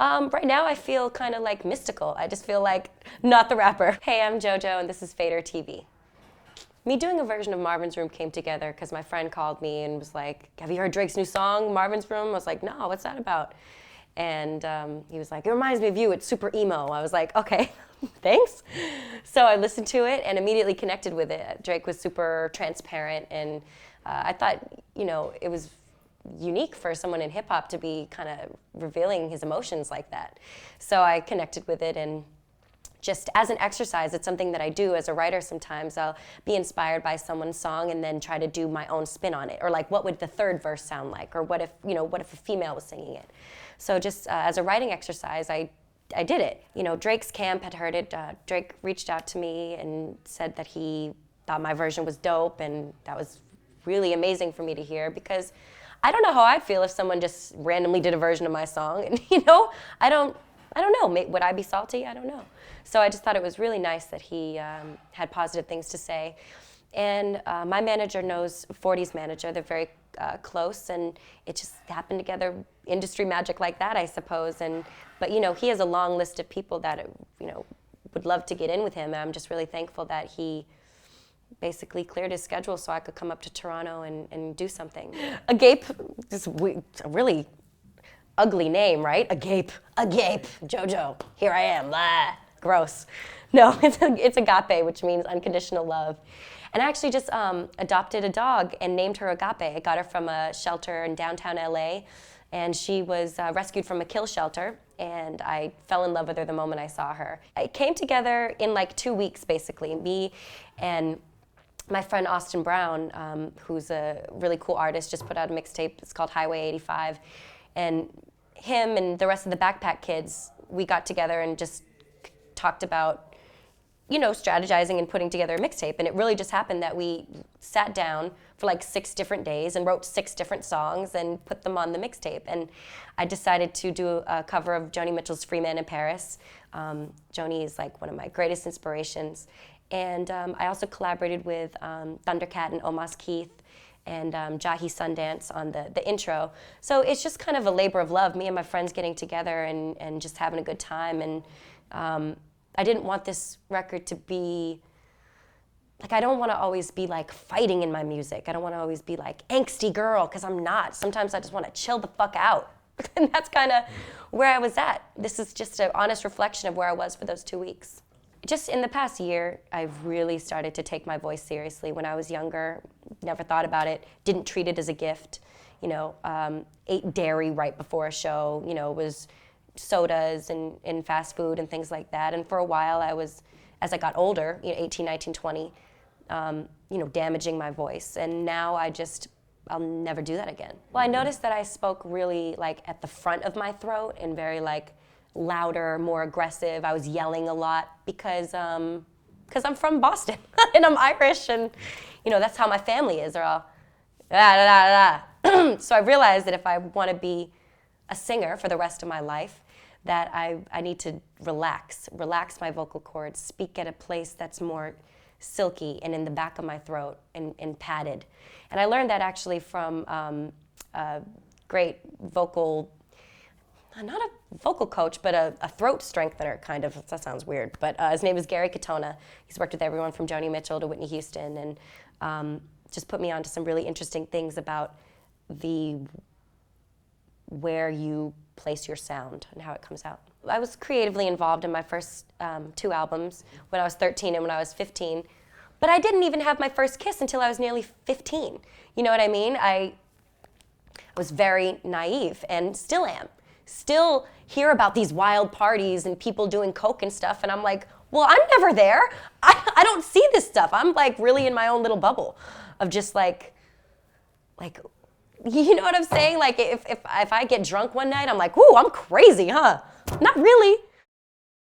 Right now I feel kind of like mystical. I just feel like not the rapper. Hey, I'm JoJo and this is Fader TV. Me doing a version of Marvin's Room came together because my friend called me and was like, have you heard Drake's new song, Marvin's Room? I was like, no, what's that about? And he was like, it reminds me of you, it's super emo. I was like, okay, thanks. So I listened to it and immediately connected with it. Drake was super transparent and I thought, you know, it was unique for someone in hip hop to be kind of revealing his emotions like that. So I connected with it, and just as an exercise, it's something that I do as a writer sometimes. I'll be inspired by someone's song and then try to do my own spin on it. Or like, what would the third verse sound like? Or what if, you know, what if a female was singing it? So just as a writing exercise, I did it. You know, Drake's camp had heard it. Drake reached out to me and said that he thought my version was dope, and that was really amazing for me to hear, because I don't know how I'd feel if someone just randomly did a version of my song. And, you know, I don't know, would I be salty? I don't know. So I just thought it was really nice that he had positive things to say. And my manager knows 40's manager. They're very close, and it just happened together, industry magic like that, I suppose. But you know, he has a long list of people that, you know, would love to get in with him. And I'm just really thankful that he basically cleared his schedule so I could come up to Toronto and do something. Agape, just a really ugly name, right? Agape, JoJo, here I am, blah, gross. No, it's Agape, which means unconditional love. And I actually just adopted a dog and named her Agape. I got her from a shelter in downtown LA, and she was rescued from a kill shelter, and I fell in love with her the moment I saw her. It came together in like 2 weeks, basically. Me and my friend Austin Brown, who's a really cool artist, just put out a mixtape. It's called Highway 85. And him and the rest of the Backpack Kids, we got together and just talked about, you know, strategizing and putting together a mixtape. And it really just happened that we sat down for like 6 different days and wrote 6 different songs and put them on the mixtape. And I decided to do a cover of Joni Mitchell's Free Man in Paris. Joni is like one of my greatest inspirations. And I also collaborated with Thundercat and Omos Keith and Jahi Sundance on the intro. So it's just kind of a labor of love, me and my friends getting together and just having a good time. And I didn't want this record to be, like, I don't want to always be like fighting in my music. I don't want to always be like angsty girl, because I'm not. Sometimes I just want to chill the fuck out. And that's kind of where I was at. This is just an honest reflection of where I was for those 2 weeks. Just in the past year, I've really started to take my voice seriously. When I was younger, never thought about it, didn't treat it as a gift. You know, ate dairy right before a show, you know, was sodas and fast food and things like that. And for a while I was, as I got older, you know, 18, 19, 20, you know, damaging my voice. And now I'll never do that again. Well, I noticed that I spoke really like at the front of my throat and very like louder, more aggressive. I was yelling a lot because I'm from Boston and I'm Irish, and you know, that's how my family is. They're all da da da da. So I realized that if I want to be a singer for the rest of my life, that I need to relax my vocal cords, speak at a place that's more silky and in the back of my throat and padded. And I learned that actually from a great vocal, not a vocal coach, but a throat strengthener, kind of. That sounds weird, but his name is Gary Katona. He's worked with everyone from Joni Mitchell to Whitney Houston, and just put me on to some really interesting things about where you place your sound and how it comes out. I was creatively involved in my first 2 albums when I was 13 and when I was 15, but I didn't even have my first kiss until I was nearly 15. You know what I mean? I was very naive and still am. Still hear about these wild parties and people doing coke and stuff, and I'm like, well, I'm never there. I don't see this stuff. I'm like really in my own little bubble of just like, you know what I'm saying? Like if I get drunk one night, I'm like, ooh, I'm crazy, huh? Not really.